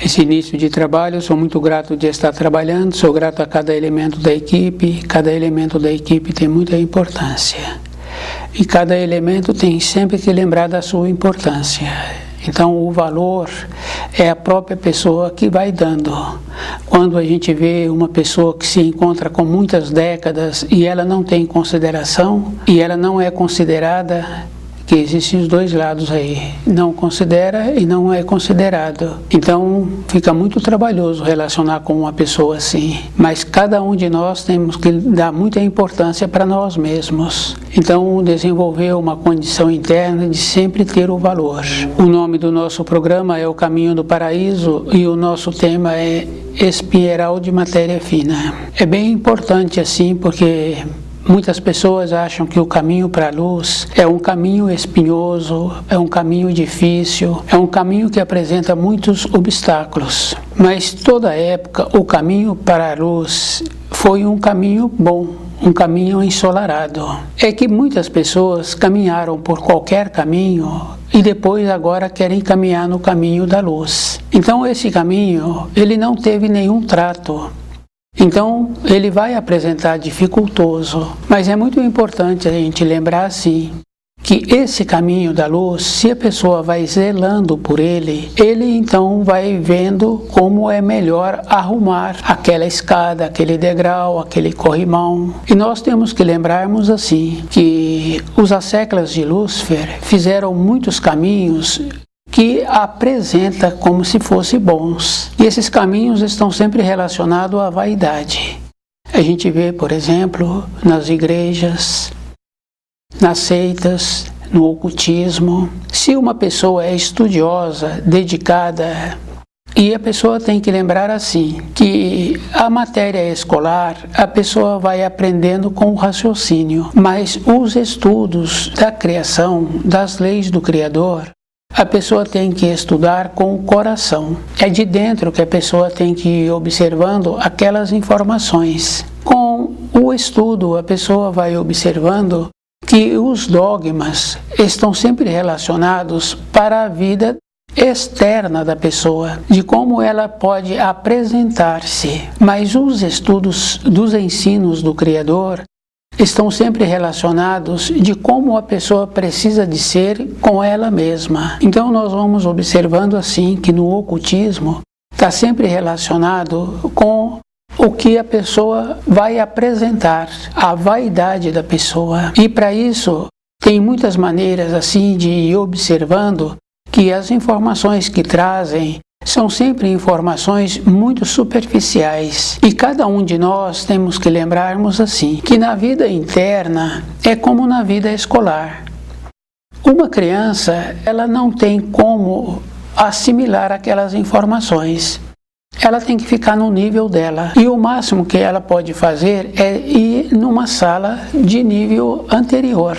esse início de trabalho. Sou muito grato de estar trabalhando, sou grato a cada elemento da equipe. Cada elemento da equipe tem muita importância. E cada elemento tem sempre que lembrar da sua importância. Então, o valor é a própria pessoa que vai dando. Quando a gente vê uma pessoa que se encontra com muitas décadas e ela não tem consideração, e ela não é considerada, que existem os dois lados aí, não considera e não é considerado. Então fica muito trabalhoso relacionar com uma pessoa assim, mas cada um de nós temos que dar muita importância para nós mesmos. Então desenvolver uma condição interna de sempre ter o valor. O nome do nosso programa é O Caminho do Paraíso e o nosso tema é Espinheiral de Matéria Fina. É bem importante assim, porque muitas pessoas acham que o caminho para a luz é um caminho espinhoso, é um caminho difícil, é um caminho que apresenta muitos obstáculos. Mas toda época o caminho para a luz foi um caminho bom, um caminho ensolarado. É que muitas pessoas caminharam por qualquer caminho e depois agora querem caminhar no caminho da luz. Então esse caminho, ele não teve nenhum trato. Então, ele vai apresentar dificultoso, mas é muito importante a gente lembrar assim, que esse caminho da luz, se a pessoa vai zelando por ele, ele então vai vendo como é melhor arrumar aquela escada, aquele degrau, aquele corrimão. E nós temos que lembrarmos assim, que os asseclas de Lúcifer fizeram muitos caminhos que apresenta como se fossem bons. E esses caminhos estão sempre relacionados à vaidade. A gente vê, por exemplo, nas igrejas, nas seitas, no ocultismo. Se uma pessoa é estudiosa, dedicada, e a pessoa tem que lembrar assim, que a matéria escolar, a pessoa vai aprendendo com o raciocínio, mas os estudos da criação, das leis do Criador, a pessoa tem que estudar com o coração. É de dentro que a pessoa tem que ir observando aquelas informações. Com o estudo, a pessoa vai observando que os dogmas estão sempre relacionados para a vida externa da pessoa, de como ela pode apresentar-se. Mas os estudos dos ensinos do Criador estão sempre relacionados de como a pessoa precisa de ser com ela mesma. Então nós vamos observando assim que no ocultismo está sempre relacionado com o que a pessoa vai apresentar, a vaidade da pessoa. E para isso tem muitas maneiras assim de ir observando que as informações que trazem são sempre informações muito superficiais. E cada um de nós temos que lembrarmos assim, que na vida interna é como na vida escolar. Uma criança, ela não tem como assimilar aquelas informações. Ela tem que ficar no nível dela. E o máximo que ela pode fazer é ir numa sala de nível anterior.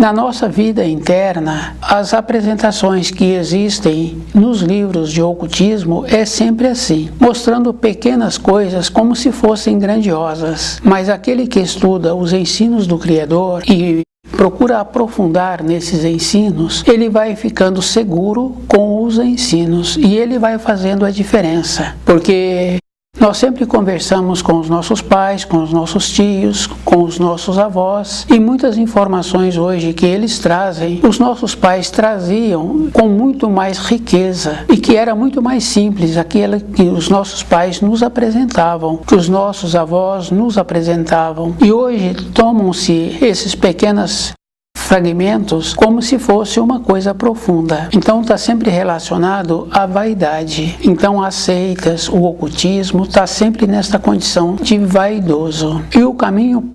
Na nossa vida interna, as apresentações que existem nos livros de ocultismo é sempre assim, mostrando pequenas coisas como se fossem grandiosas. Mas aquele que estuda os ensinos do Criador e procura aprofundar nesses ensinos, ele vai ficando seguro com os ensinos e ele vai fazendo a diferença. Porque nós sempre conversamos com os nossos pais, com os nossos tios, com os nossos avós, e muitas informações hoje que eles trazem, os nossos pais traziam com muito mais riqueza e que era muito mais simples aquilo que os nossos pais nos apresentavam, que os nossos avós nos apresentavam. E hoje tomam-se esses pequenos fragmentos como se fosse uma coisa profunda. Então está sempre relacionado à vaidade. Então as seitas, o ocultismo está sempre nesta condição de vaidoso. E o caminho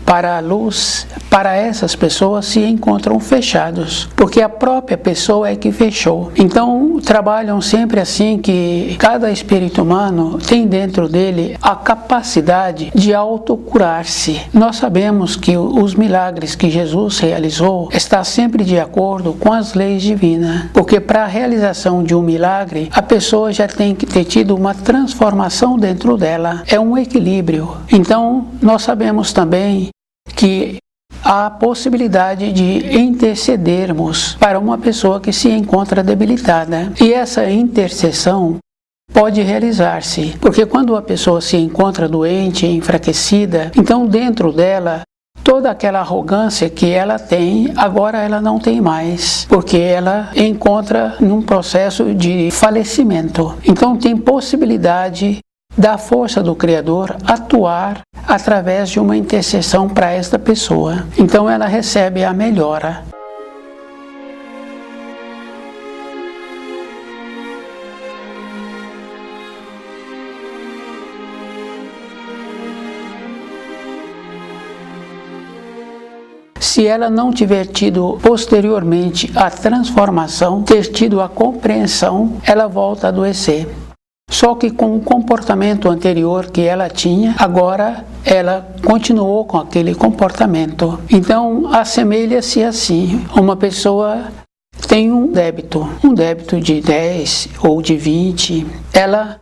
para a luz, para essas pessoas se encontram fechados, porque a própria pessoa é que fechou. Então trabalham sempre assim, que cada espírito humano tem dentro dele a capacidade de autocurar-se. Nós sabemos que os milagres que Jesus realizou está sempre de acordo com as leis divinas, porque para a realização de um milagre, a pessoa já tem que ter tido uma transformação dentro dela. É um equilíbrio. Então nós sabemos também que há a possibilidade de intercedermos para uma pessoa que se encontra debilitada. E essa intercessão pode realizar-se. Porque quando a pessoa se encontra doente, enfraquecida, então dentro dela, toda aquela arrogância que ela tem, agora ela não tem mais, porque ela encontra num processo de falecimento. Então tem possibilidade da força do Criador atuar através de uma intercessão para esta pessoa. Então ela recebe a melhora. Se ela não tiver tido posteriormente a transformação, ter tido a compreensão, ela volta a adoecer. Só que com o comportamento anterior que ela tinha, agora ela continuou com aquele comportamento. Então, assemelha-se assim, uma pessoa tem um débito de 10 ou de 20, ela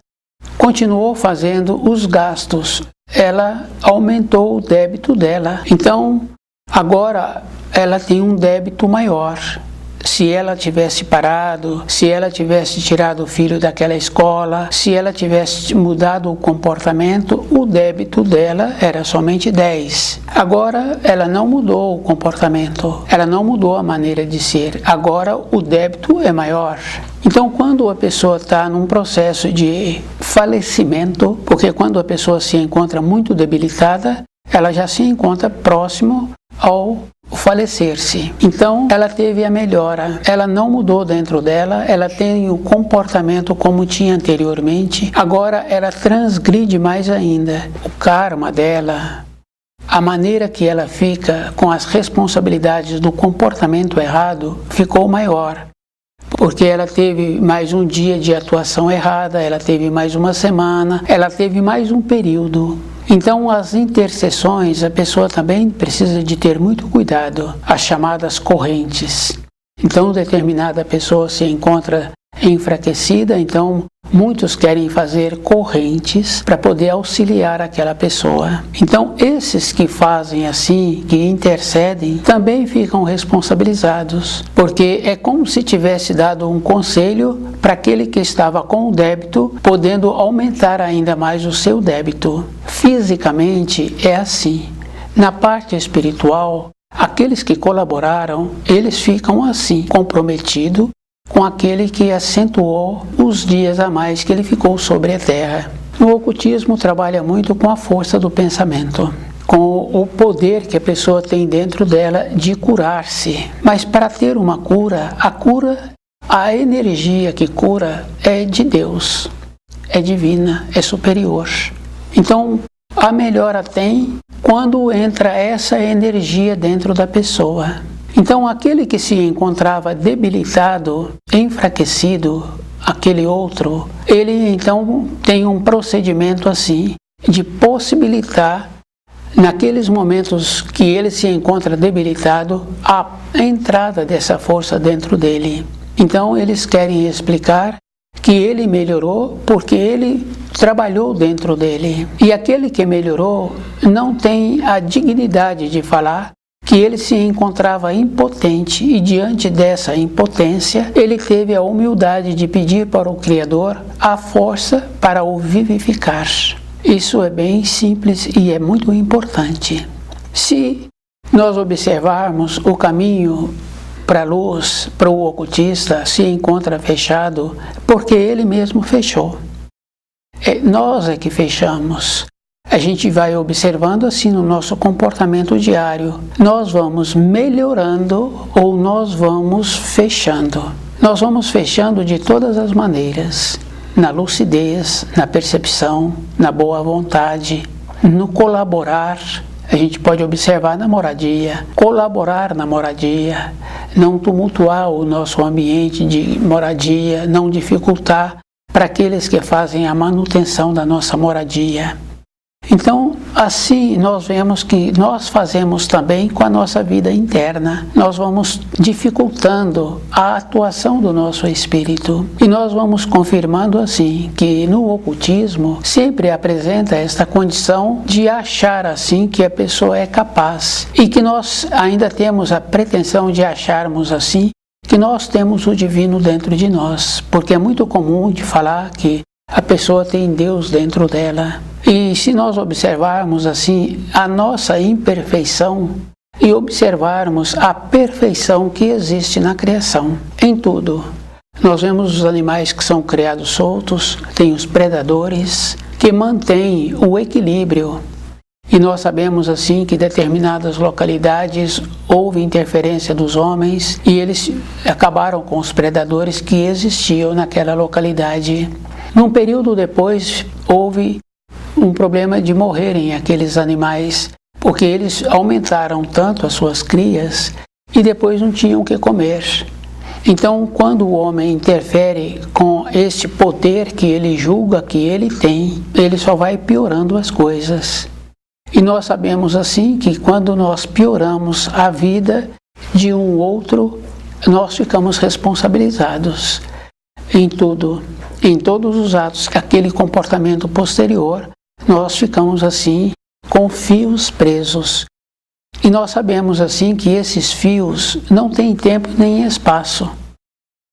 continuou fazendo os gastos, ela aumentou o débito dela. Então, agora ela tem um débito maior. Se ela tivesse parado, se ela tivesse tirado o filho daquela escola, se ela tivesse mudado o comportamento, o débito dela era somente 10. Agora ela não mudou o comportamento, ela não mudou a maneira de ser. Agora o débito é maior. Então, quando a pessoa está num processo de falecimento, porque quando a pessoa se encontra muito debilitada, ela já se encontra próximo ao falecer-se. Então, ela teve a melhora. Ela não mudou dentro dela, ela tem o comportamento como tinha anteriormente. Agora, ela transgride mais ainda. O karma dela, a maneira que ela fica com as responsabilidades do comportamento errado, ficou maior. Porque ela teve mais um dia de atuação errada, ela teve mais uma semana, ela teve mais um período. Então, as intercessões, a pessoa também precisa de ter muito cuidado, as chamadas correntes. Então, determinada pessoa se encontra enfraquecida, então muitos querem fazer correntes para poder auxiliar aquela pessoa. Então, esses que fazem assim, que intercedem, também ficam responsabilizados, porque é como se tivesse dado um conselho para aquele que estava com o débito, podendo aumentar ainda mais o seu débito. Fisicamente é assim. Na parte espiritual, aqueles que colaboraram, eles ficam assim, comprometidos com aquele que acentuou os dias a mais que ele ficou sobre a terra. O ocultismo trabalha muito com a força do pensamento, com o poder que a pessoa tem dentro dela de curar-se. Mas para ter uma cura, a energia que cura é de Deus, é divina, é superior. Então, a melhora tem quando entra essa energia dentro da pessoa. Então, aquele que se encontrava debilitado, enfraquecido, aquele outro, ele então tem um procedimento assim, de possibilitar, naqueles momentos que ele se encontra debilitado, a entrada dessa força dentro dele. Então, eles querem explicar que ele melhorou porque ele trabalhou dentro dele. E aquele que melhorou não tem a dignidade de falar que ele se encontrava impotente e diante dessa impotência ele teve a humildade de pedir para o Criador a força para o vivificar. Isso é bem simples e é muito importante. Se nós observarmos o caminho para a luz, para o ocultista, se encontra fechado porque ele mesmo fechou. Nós é que fechamos. A gente vai observando assim no nosso comportamento diário. Nós vamos melhorando ou nós vamos fechando. Nós vamos fechando de todas as maneiras. Na lucidez, na percepção, na boa vontade, no colaborar. A gente pode observar na moradia, colaborar na moradia, não tumultuar o nosso ambiente de moradia, não dificultar para aqueles que fazem a manutenção da nossa moradia. Então, assim nós vemos que nós fazemos também com a nossa vida interna. Nós vamos dificultando a atuação do nosso espírito. E nós vamos confirmando assim que no ocultismo sempre apresenta esta condição de achar assim que a pessoa é capaz. E que nós ainda temos a pretensão de acharmos assim que nós temos o divino dentro de nós. Porque é muito comum de falar que a pessoa tem Deus dentro dela. E se nós observarmos assim a nossa imperfeição e observarmos a perfeição que existe na criação, em tudo. Nós vemos os animais que são criados soltos, tem os predadores que mantêm o equilíbrio. E nós sabemos assim que em determinadas localidades houve interferência dos homens e eles acabaram com os predadores que existiam naquela localidade. Num período depois houve um problema de morrerem aqueles animais, porque eles aumentaram tanto as suas crias e depois não tinham o que comer. Então, quando o homem interfere com este poder que ele julga que ele tem, ele só vai piorando as coisas. E nós sabemos assim que quando nós pioramos a vida de um outro, nós ficamos responsabilizados em tudo, em todos os atos, aquele comportamento posterior, nós ficamos assim com fios presos. E nós sabemos assim que esses fios não têm tempo nem espaço.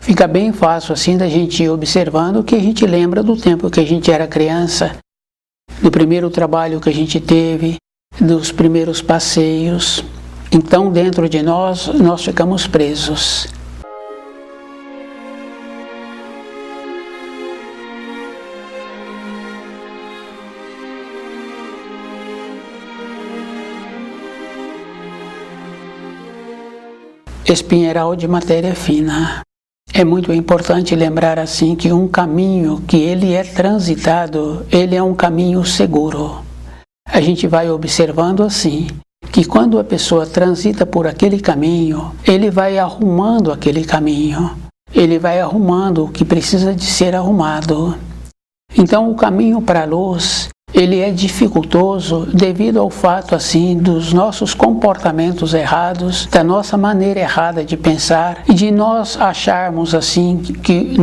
Fica bem fácil assim da gente ir observando que a gente lembra do tempo que a gente era criança, do primeiro trabalho que a gente teve, dos primeiros passeios. Então dentro de nós ficamos presos. Espinheiral de matéria fina. É muito importante lembrar assim que um caminho que ele é transitado, ele é um caminho seguro. A gente vai observando assim, que quando a pessoa transita por aquele caminho, ele vai arrumando aquele caminho, ele vai arrumando o que precisa de ser arrumado. Então o caminho para a luz, ele é dificultoso devido ao fato assim dos nossos comportamentos errados, da nossa maneira errada de pensar e de nós acharmos assim que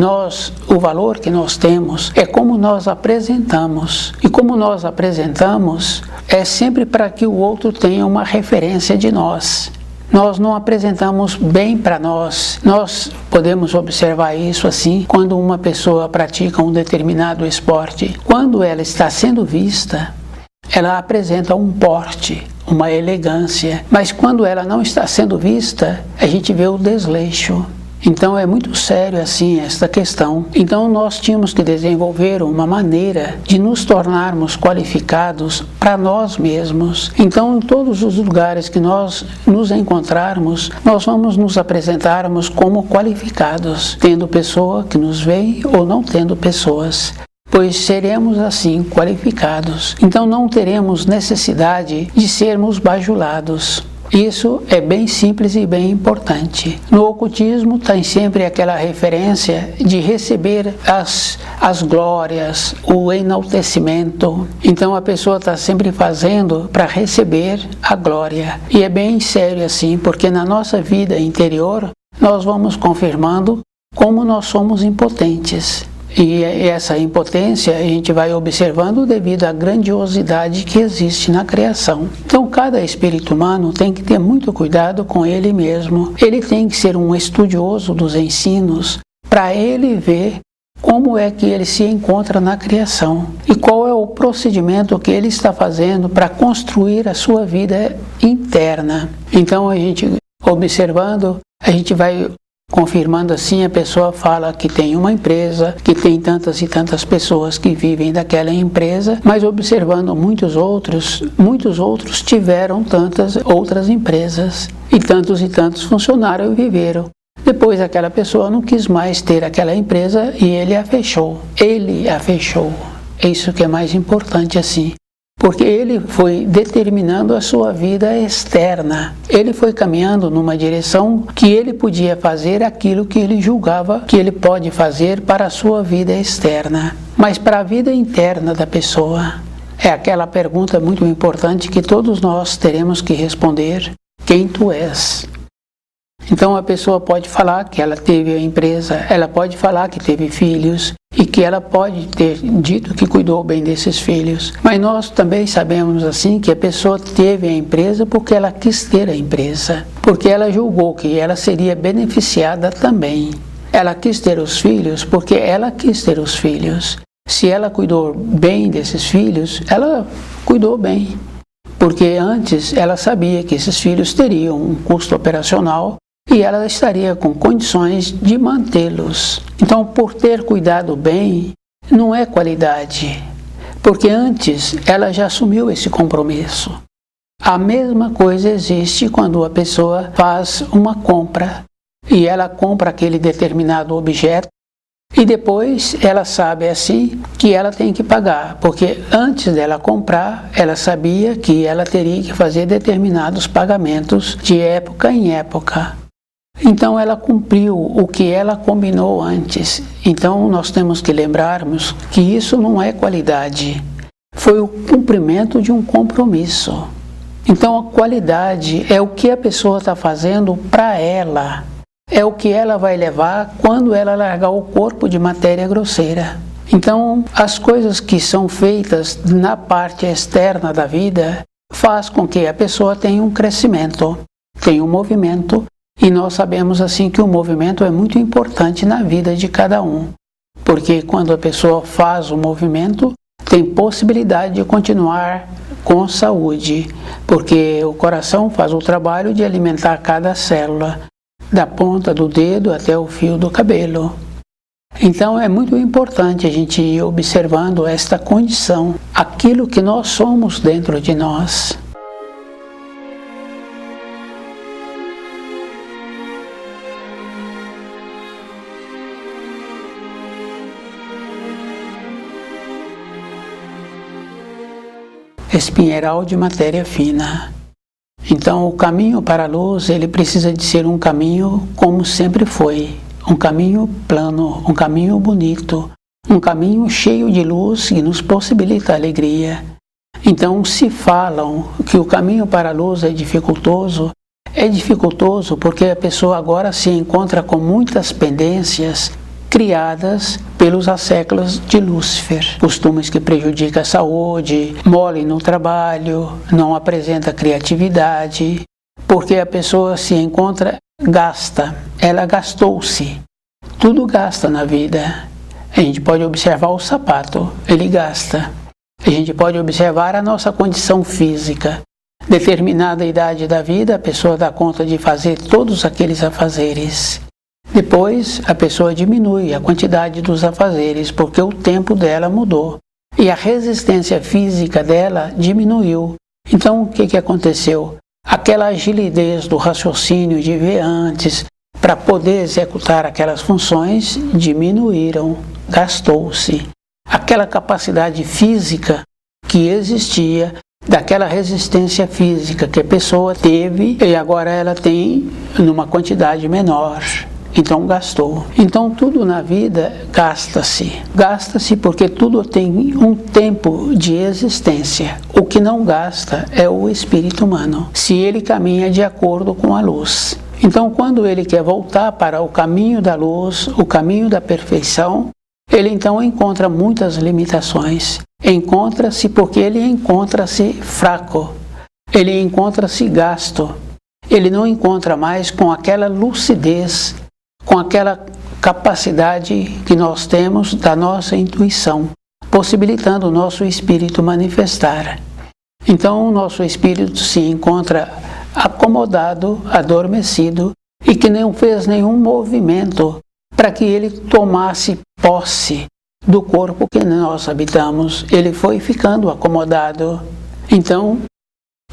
o valor que nós temos é como nós apresentamos. E como nós apresentamos é sempre para que o outro tenha uma referência de nós. Nós não apresentamos bem para nós. Nós podemos observar isso assim quando uma pessoa pratica um determinado esporte. Quando ela está sendo vista, ela apresenta um porte, uma elegância. Mas quando ela não está sendo vista, a gente vê o desleixo. Então é muito sério assim esta questão. Então nós tínhamos que desenvolver uma maneira de nos tornarmos qualificados para nós mesmos. Então em todos os lugares que nós nos encontrarmos, nós vamos nos apresentarmos como qualificados, tendo pessoa que nos vê ou não tendo pessoas. Pois seremos assim qualificados. Então não teremos necessidade de sermos bajulados. Isso é bem simples e bem importante. No ocultismo tem sempre aquela referência de receber as glórias, o enaltecimento. Então a pessoa está sempre fazendo para receber a glória. E é bem sério assim, porque na nossa vida interior nós vamos confirmando como nós somos impotentes. E essa impotência a gente vai observando devido à grandiosidade que existe na criação. Então cada espírito humano tem que ter muito cuidado com ele mesmo. Ele tem que ser um estudioso dos ensinos para ele ver como é que ele se encontra na criação e qual é o procedimento que ele está fazendo para construir a sua vida interna. Então a gente observando, a gente vai confirmando assim, a pessoa fala que tem uma empresa, que tem tantas e tantas pessoas que vivem daquela empresa, mas observando muitos outros tiveram tantas outras empresas e tantos funcionários viveram. Depois aquela pessoa não quis mais ter aquela empresa e ele a fechou. É isso que é mais importante assim. Porque ele foi determinando a sua vida externa. Ele foi caminhando numa direção que ele podia fazer aquilo que ele julgava que ele pode fazer para a sua vida externa. Mas para a vida interna da pessoa, é aquela pergunta muito importante que todos nós teremos que responder: quem tu és? Então a pessoa pode falar que ela teve a empresa, ela pode falar que teve filhos, e que ela pode ter dito que cuidou bem desses filhos. Mas nós também sabemos assim que a pessoa teve a empresa porque ela quis ter a empresa, porque ela julgou que ela seria beneficiada também. Ela quis ter os filhos porque ela quis ter os filhos. Se ela cuidou bem desses filhos, ela cuidou bem, porque antes ela sabia que esses filhos teriam um custo operacional e ela estaria com condições de mantê-los. Então, por ter cuidado bem, não é qualidade, porque antes ela já assumiu esse compromisso. A mesma coisa existe quando a pessoa faz uma compra e ela compra aquele determinado objeto e depois ela sabe assim que ela tem que pagar, porque antes dela comprar, ela sabia que ela teria que fazer determinados pagamentos de época em época. Então ela cumpriu o que ela combinou antes. Então nós temos que lembrarmos que isso não é qualidade, foi o cumprimento de um compromisso. Então a qualidade é o que a pessoa está fazendo para ela, é o que ela vai levar quando ela largar o corpo de matéria grosseira. Então as coisas que são feitas na parte externa da vida faz com que a pessoa tenha um crescimento, tenha um movimento, e nós sabemos assim que o movimento é muito importante na vida de cada um, porque quando a pessoa faz o movimento, tem possibilidade de continuar com saúde, porque o coração faz o trabalho de alimentar cada célula, da ponta do dedo até o fio do cabelo. Então é muito importante a gente ir observando esta condição, aquilo que nós somos dentro de nós. Espinheiral de matéria fina. Então o caminho para a luz, ele precisa de ser um caminho como sempre foi, um caminho plano, um caminho bonito, um caminho cheio de luz que nos possibilita alegria. Então se falam que o caminho para a luz é dificultoso porque a pessoa agora se encontra com muitas pendências criadas pelos asséculos de Lúcifer, costumes que prejudicam a saúde, mole no trabalho, não apresenta criatividade, porque a pessoa se encontra, ela gastou-se, tudo gasta na vida. A gente pode observar o sapato, ele gasta. A gente pode observar a nossa condição física. Determinada idade da vida, a pessoa dá conta de fazer todos aqueles afazeres. Depois, a pessoa diminui a quantidade dos afazeres, porque o tempo dela mudou e a resistência física dela diminuiu. Então, o que aconteceu? Aquela agilidez do raciocínio de ver antes, para poder executar aquelas funções, diminuíram, gastou-se. Aquela capacidade física que existia, daquela resistência física que a pessoa teve e agora ela tem numa quantidade menor. Então gastou. Então tudo na vida gasta-se. Gasta-se porque tudo tem um tempo de existência. O que não gasta é o espírito humano, se ele caminha de acordo com a luz. Então quando ele quer voltar para o caminho da luz, o caminho da perfeição, ele então encontra muitas limitações. Encontra-se porque ele encontra-se fraco. Ele encontra-se gasto. Ele não encontra mais com aquela lucidez, com aquela capacidade que nós temos da nossa intuição, possibilitando o nosso espírito manifestar. Então o nosso espírito se encontra acomodado, adormecido e que não fez nenhum movimento para que ele tomasse posse do corpo que nós habitamos. Ele foi ficando acomodado. Então,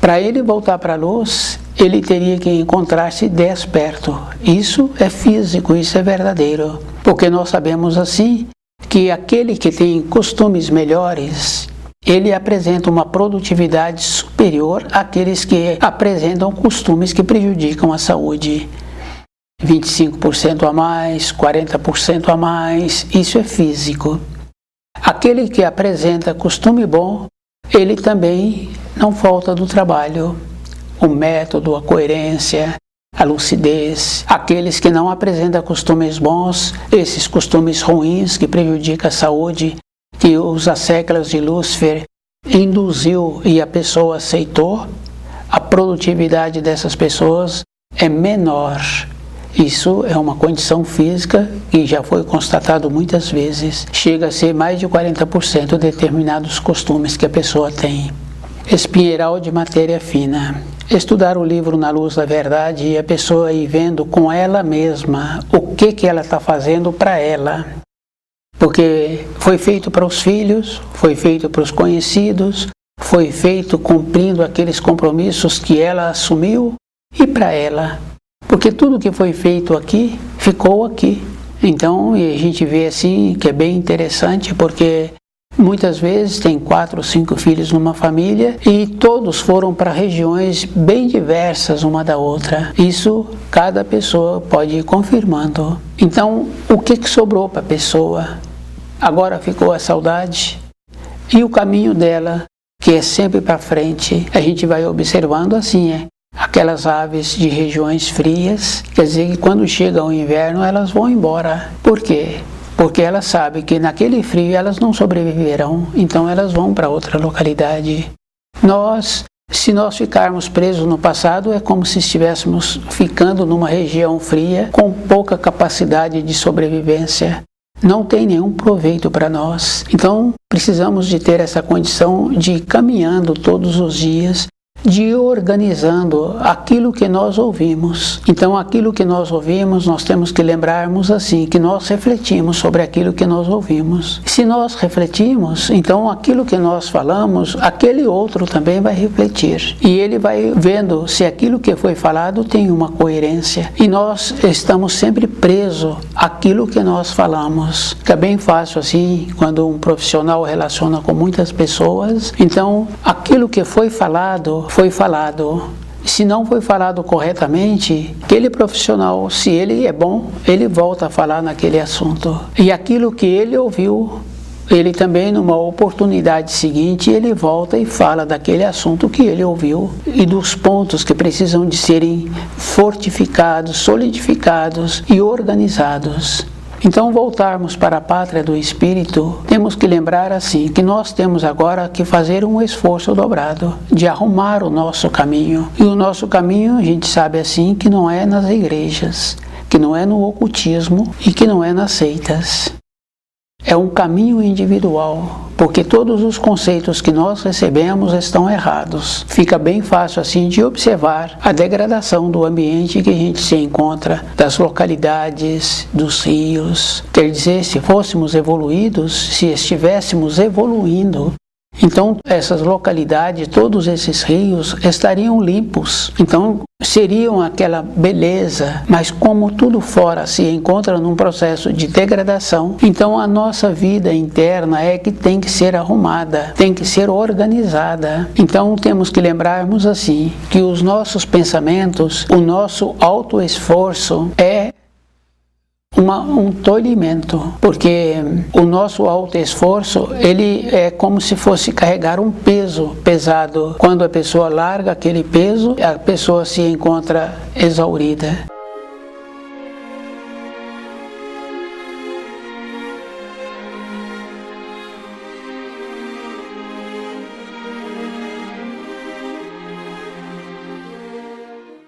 para ele voltar para a luz, ele teria que encontrar-se desperto. Isso é físico, isso é verdadeiro. Porque nós sabemos assim que aquele que tem costumes melhores, ele apresenta uma produtividade superior àqueles que apresentam costumes que prejudicam a saúde. 25% a mais, 40% a mais, isso é físico. Aquele que apresenta costume bom, ele também não falta do trabalho. O método, a coerência, a lucidez. Aqueles que não apresentam costumes bons, esses costumes ruins que prejudicam a saúde, que os asséculos de Lúcifer induziu e a pessoa aceitou, a produtividade dessas pessoas é menor. Isso é uma condição física que já foi constatado muitas vezes. Chega a ser mais de 40% determinados costumes que a pessoa tem. Espinheiral de matéria fina. Estudar o livro Na Luz da Verdade e a pessoa ir vendo com ela mesma o que ela está fazendo para ela. Porque foi feito para os filhos, foi feito para os conhecidos, foi feito cumprindo aqueles compromissos que ela assumiu e para ela. Porque tudo que foi feito aqui, ficou aqui. Então, e a gente vê assim que é bem interessante, porque muitas vezes tem 4 ou 5 filhos numa família e todos foram para regiões bem diversas uma da outra. Isso cada pessoa pode ir confirmando. Então, o que sobrou para a pessoa? Agora ficou a saudade e o caminho dela, que é sempre para frente. A gente vai observando assim, aquelas aves de regiões frias, quer dizer que quando chega o inverno elas vão embora. Por quê? Porque elas sabem que naquele frio elas não sobreviverão, então elas vão para outra localidade. Se nós ficarmos presos no passado, é como se estivéssemos ficando numa região fria com pouca capacidade de sobrevivência. Não tem nenhum proveito para nós. Então, precisamos de ter essa condição de ir caminhando todos os dias, de ir organizando aquilo que nós ouvimos. Então, aquilo que nós ouvimos, nós temos que lembrarmos assim, que nós refletimos sobre aquilo que nós ouvimos. Se nós refletimos, então aquilo que nós falamos, aquele outro também vai refletir. E ele vai vendo se aquilo que foi falado tem uma coerência. E nós estamos sempre presos àquilo que nós falamos. Fica bem fácil assim, quando um profissional relaciona com muitas pessoas. Então, aquilo que foi falado, foi falado. Se não foi falado corretamente, aquele profissional, se ele é bom, ele volta a falar naquele assunto. E aquilo que ele ouviu, ele também, numa oportunidade seguinte, ele volta e fala daquele assunto que ele ouviu e dos pontos que precisam de serem fortificados, solidificados e organizados. Então, voltarmos para a pátria do Espírito, temos que lembrar assim, que nós temos agora que fazer um esforço dobrado, de arrumar o nosso caminho. E o nosso caminho, a gente sabe assim, que não é nas igrejas, que não é no ocultismo e que não é nas seitas. É um caminho individual, porque todos os conceitos que nós recebemos estão errados. Fica bem fácil assim de observar a degradação do ambiente que a gente se encontra, das localidades, dos rios. Quer dizer, se fôssemos evoluídos, se estivéssemos evoluindo, então essas localidades, todos esses rios estariam limpos. Então seriam aquela beleza, mas como tudo fora se encontra num processo de degradação, então a nossa vida interna é que tem que ser arrumada, tem que ser organizada. Então temos que lembrarmos assim, que os nossos pensamentos, o nosso autoesforço é um tolhimento, porque o nosso autoesforço, ele é como se fosse carregar um peso pesado. Quando a pessoa larga aquele peso, a pessoa se encontra exaurida.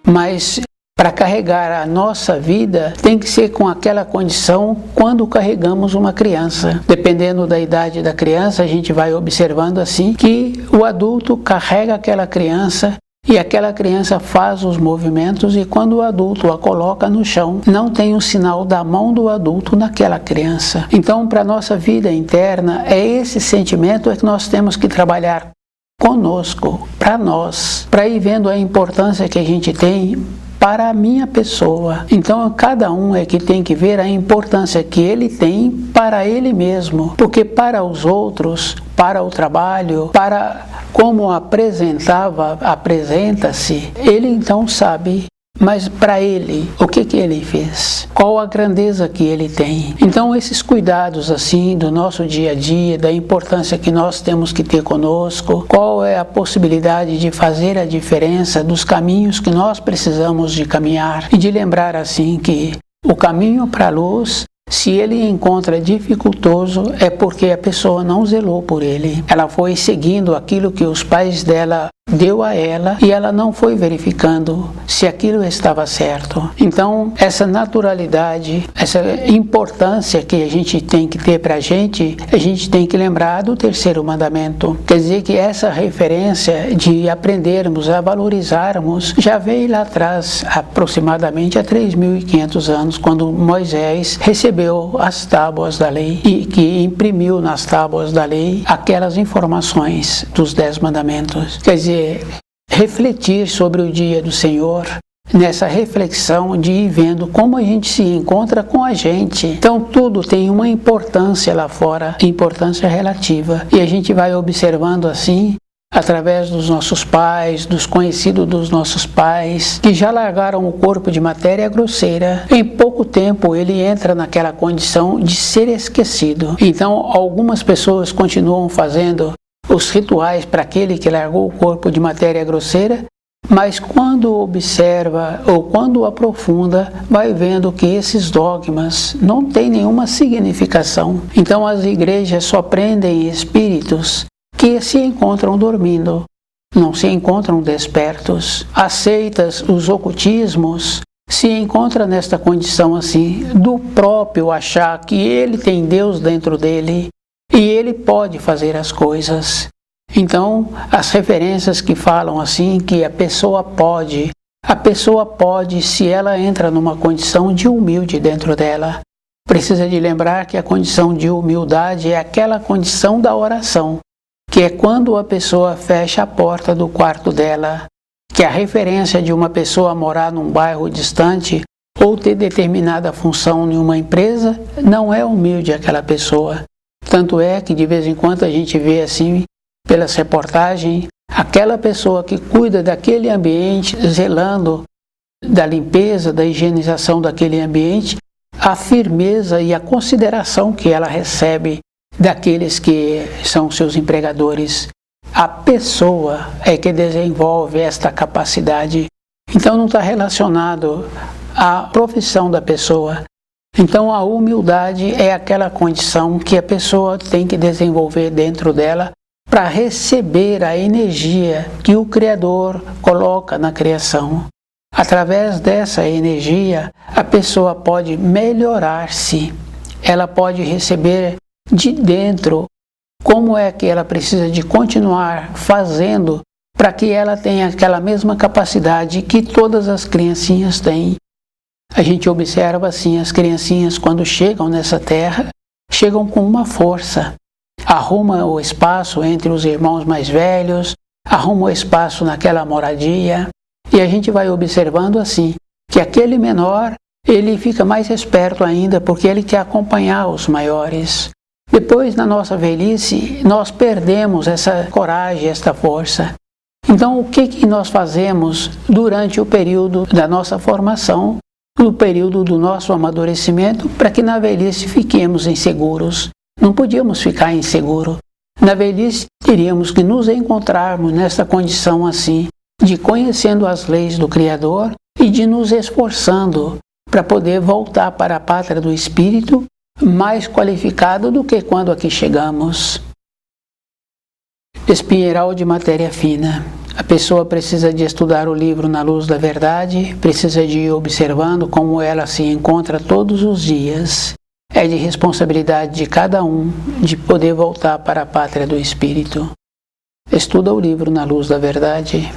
Mas para carregar a nossa vida, tem que ser com aquela condição quando carregamos uma criança. Dependendo da idade da criança, a gente vai observando assim que o adulto carrega aquela criança e aquela criança faz os movimentos e quando o adulto a coloca no chão, não tem o sinal da mão do adulto naquela criança. Então, para a nossa vida interna, é esse sentimento que nós temos que trabalhar conosco, para nós, para ir vendo a importância que a gente tem para a minha pessoa. Então, cada um é que tem que ver a importância que ele tem para ele mesmo, porque para os outros, para o trabalho, para como apresenta-se, ele então sabe. Mas para ele, o que ele fez? Qual a grandeza que ele tem? Então esses cuidados assim do nosso dia a dia, da importância que nós temos que ter conosco, qual é a possibilidade de fazer a diferença dos caminhos que nós precisamos de caminhar e de lembrar assim que o caminho para a luz, se ele encontra dificultoso, é porque a pessoa não zelou por ele. Ela foi seguindo aquilo que os pais dela deu a ela e ela não foi verificando se aquilo estava certo. Então, essa naturalidade, essa importância que a gente tem que ter para a gente tem que lembrar do terceiro mandamento. Quer dizer que essa referência de aprendermos a valorizarmos já veio lá atrás, aproximadamente há 3.500 anos, quando Moisés recebeu as tábuas da lei e que imprimiu nas tábuas da lei aquelas informações dos 10 mandamentos. Quer dizer, refletir sobre o dia do Senhor, nessa reflexão de ir vendo como a gente se encontra com a gente. Então tudo tem uma importância lá fora, importância relativa, e a gente vai observando assim, através dos nossos pais, dos conhecidos dos nossos pais, que já largaram o corpo de matéria grosseira. Em pouco tempo ele entra naquela condição de ser esquecido. Então algumas pessoas continuam fazendo os rituais para aquele que largou o corpo de matéria grosseira, mas quando observa ou quando aprofunda, vai vendo que esses dogmas não têm nenhuma significação. Então as igrejas só prendem espíritos que se encontram dormindo, não se encontram despertos. As seitas, os ocultismos, se encontram nesta condição assim, do próprio achar que ele tem Deus dentro dele, e ele pode fazer as coisas. Então, as referências que falam assim, que a pessoa pode se ela entra numa condição de humilde dentro dela. Precisa de lembrar que a condição de humildade é aquela condição da oração, que é quando a pessoa fecha a porta do quarto dela, que a referência de uma pessoa morar num bairro distante ou ter determinada função em uma empresa, não é humilde aquela pessoa. Tanto é que de vez em quando a gente vê assim, pelas reportagens, aquela pessoa que cuida daquele ambiente, zelando da limpeza, da higienização daquele ambiente, a firmeza e a consideração que ela recebe daqueles que são seus empregadores. A pessoa é que desenvolve esta capacidade. Então não está relacionado à profissão da pessoa. Então a humildade é aquela condição que a pessoa tem que desenvolver dentro dela para receber a energia que o Criador coloca na criação. Através dessa energia, a pessoa pode melhorar-se, ela pode receber de dentro como é que ela precisa de continuar fazendo para que ela tenha aquela mesma capacidade que todas as criancinhas têm. A gente observa assim, as criancinhas quando chegam nessa terra, chegam com uma força. Arruma o espaço entre os irmãos mais velhos, arruma o espaço naquela moradia, e a gente vai observando assim, que aquele menor, ele fica mais esperto ainda, porque ele quer acompanhar os maiores. Depois, na nossa velhice, nós perdemos essa coragem, esta força. Então, o que nós fazemos durante o período da nossa formação, no período do nosso amadurecimento, para que na velhice fiquemos inseguros? Não podíamos ficar inseguros. Na velhice, teríamos que nos encontrarmos nessa condição assim, de conhecendo as leis do Criador e de nos esforçando para poder voltar para a pátria do Espírito mais qualificado do que quando aqui chegamos. Espinheiral de matéria fina. A pessoa precisa de estudar o livro na luz da verdade, precisa de ir observando como ela se encontra todos os dias. É de responsabilidade de cada um de poder voltar para a pátria do Espírito. Estuda o livro na luz da verdade.